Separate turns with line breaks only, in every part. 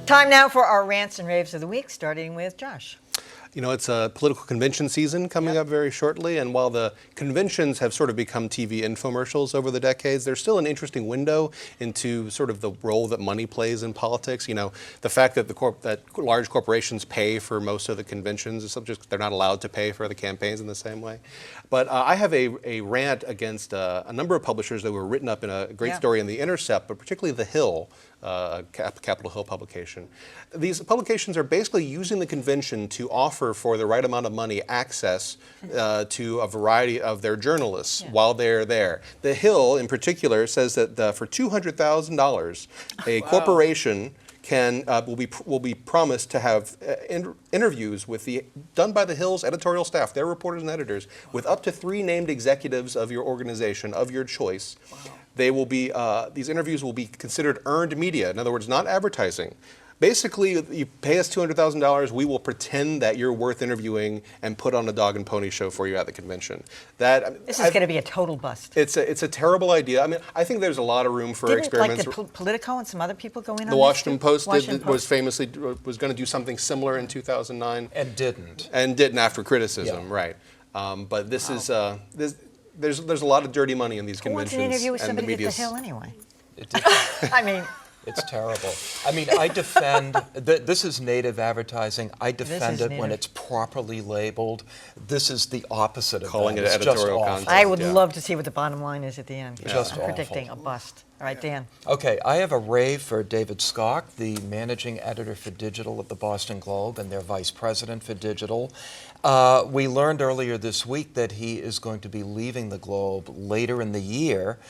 Time now for our rants and raves of the week, starting with Josh.
You know, it's a political convention season coming up very shortly, and while the conventions have sort of become TV infomercials over the decades, there's still an interesting window into sort of the role that money plays in politics. You know, the fact that that large corporations pay for most of the conventions is just they're not allowed to pay for the campaigns in the same way. But I have a rant against a number of publishers that were written up in a great story in The Intercept, but particularly The Hill, Capitol Hill publication. These publications are basically using the convention to offer, for the right amount of money, access to a variety of their journalists while they're there. The Hill, in particular, says that for $200,000, a corporation will be promised to have interviews done by the Hill's editorial staff, their reporters and editors, with up to 3 named executives of your organization of your choice. They will be these interviews will be considered earned media. In other words, not advertising. Basically, you pay us $200,000, we will pretend that you're worth interviewing and put on a dog and pony show for you at the convention.
This is going to be a total bust.
It's a terrible idea. I mean, I think there's a lot of room for experiments.
Didn't like the Politico and some other people go in on this?
The Washington Post was famously was going to do something similar in 2009
and didn't.
And didn't after criticism, right? But this is there's a lot of dirty money in these conventions.
Who wants an interview with
and
somebody
the
at the
media's.
Hill anyway?
I
mean.
It's terrible. I mean, I defend, this is native advertising. I defend it when it's properly labeled. This is the opposite of
calling
that.
it editorial content.
I would love to see what the bottom line is at the end.
Just
I'm predicting a bust. All right, Dan.
Okay, I have a rave for David Skok, the managing editor for digital at the Boston Globe and their vice president for digital. We learned earlier this week that he is going to be leaving the Globe later in the year.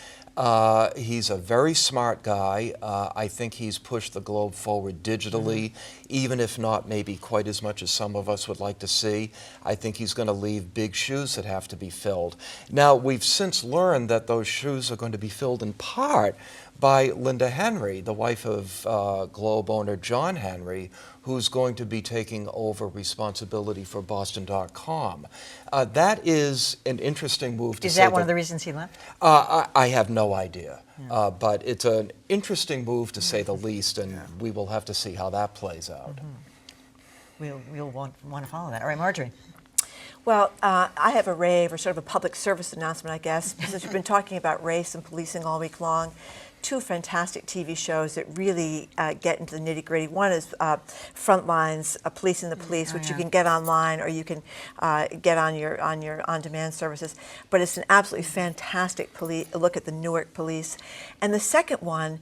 He's a very smart guy. I think he's pushed the Globe forward digitally, even if not maybe quite as much as some of us would like to see. I think he's going to leave big shoes that have to be filled. Now, we've since learned that those shoes are going to be filled in part by Linda Henry, the wife of Globe owner John Henry, who's going to be taking over responsibility for Boston.com. That is an interesting move to say.
Is that one of the reasons he left?
I have no idea. But it's an interesting move to say the least, and we will have to see how that plays out.
We'll want to follow that. All right, Marjorie.
Well, I have a rave, or sort of a public service announcement, I guess, because we've been talking about race and policing all week long. 2 fantastic TV shows that really get into the nitty-gritty. One is Frontlines, Policing the Police, which you can get online or you can get on your on-demand services. But it's an absolutely fantastic look at the Newark police. And the second one,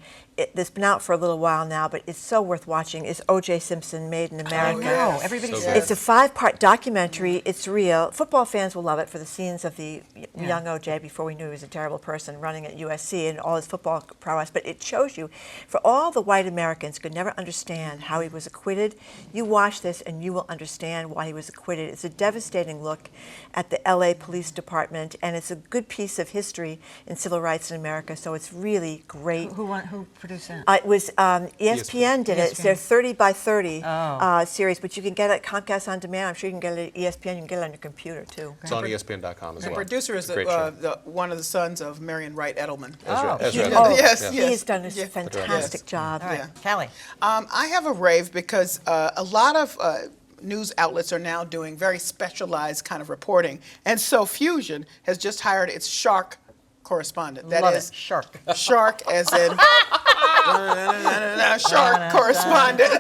that's been out for a little while now, but it's so worth watching, is O.J. Simpson, Made in America.
Oh, no, everybody says.
It's a 5-part documentary. It's real. Football fans will love it for the scenes of the young O.J. before we knew he was a terrible person running at USC and all his football prowess. But it shows you, for all the white Americans who could never understand how he was acquitted, you watch this and you will understand why he was acquitted. It's a devastating look at the L.A. Police Department, and it's a good piece of history in civil rights in America, so it's really great.
Who produced that?
It was ESPN did it. It's their 30 by 30 series, but you can get it at Comcast On Demand. I'm sure you can get it at ESPN. You can get it on your computer, too.
It's on ESPN.com as well.
The producer is one of the sons of Marion Wright Edelman.
Yes. He's done a fantastic job.
All right, Callie.
I have a rave because a lot of news outlets are now doing very specialized kind of reporting. And so Fusion has just hired its shark correspondent. That is
shark.
Shark as in shark correspondent.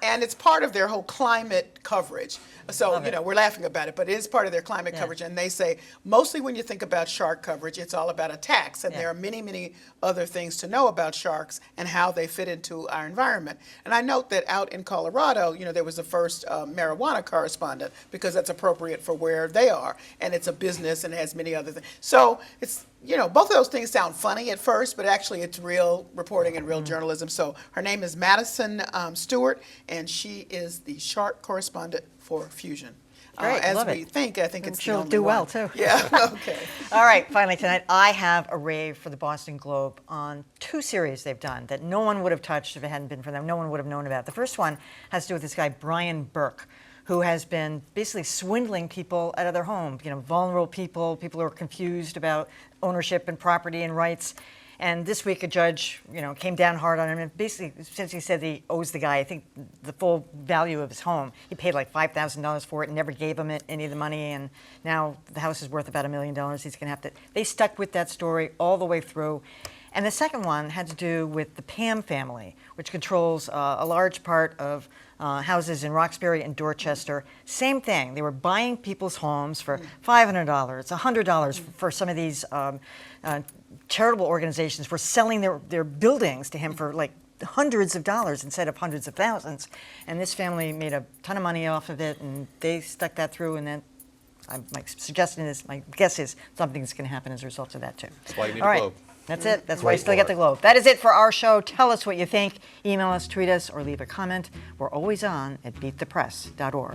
And it's part of their whole climate coverage. So, we're laughing about it, but it is part of their climate coverage. And they say, mostly when you think about shark coverage, it's all about attacks. And there are many, many other things to know about sharks and how they fit into our environment. And I note that out in Colorado, there was the first marijuana correspondent, because that's appropriate for where they are. And it's a business and it has many other things. So it's, both of those things sound funny at first, but actually it's real reporting and real journalism. So her name is Madison Stewart, and she is the shark correspondent for Fusion.
Great,
as
love
we
it.
think, I think it's
she'll
the only
do well,
one.
too.
Yeah, okay.
All right, finally tonight, I have a rave for the Boston Globe on 2 series they've done that no one would have touched if it hadn't been for them. No one would have known about. The first one has to do with this guy, Brian Burke, who has been basically swindling people out of their homes, vulnerable people who are confused about ownership and property and rights. And this week, a judge, came down hard on him and basically, since he said he owes the guy, I think, the full value of his home. He paid like $5,000 for it and never gave him any of the money. And now the house is worth about $1 million. He's going to have to. They stuck with that story all the way through. And the second one had to do with the Pam family, which controls a large part of houses in Roxbury and Dorchester. Same thing. They were buying people's homes for $500, $100 for some of these charitable organizations were selling their buildings to him for like hundreds of dollars instead of hundreds of thousands. And this family made a ton of money off of it, and they stuck that through, and then my guess is something's going to happen as a result of that too.
That's why you need
All
a
right.
globe.
That's it. That's why you
Wait
still
for
get the
it.
globe. That is it for our show. Tell us what you think. Email us, tweet us, or leave a comment. We're always on at beatthepress.org.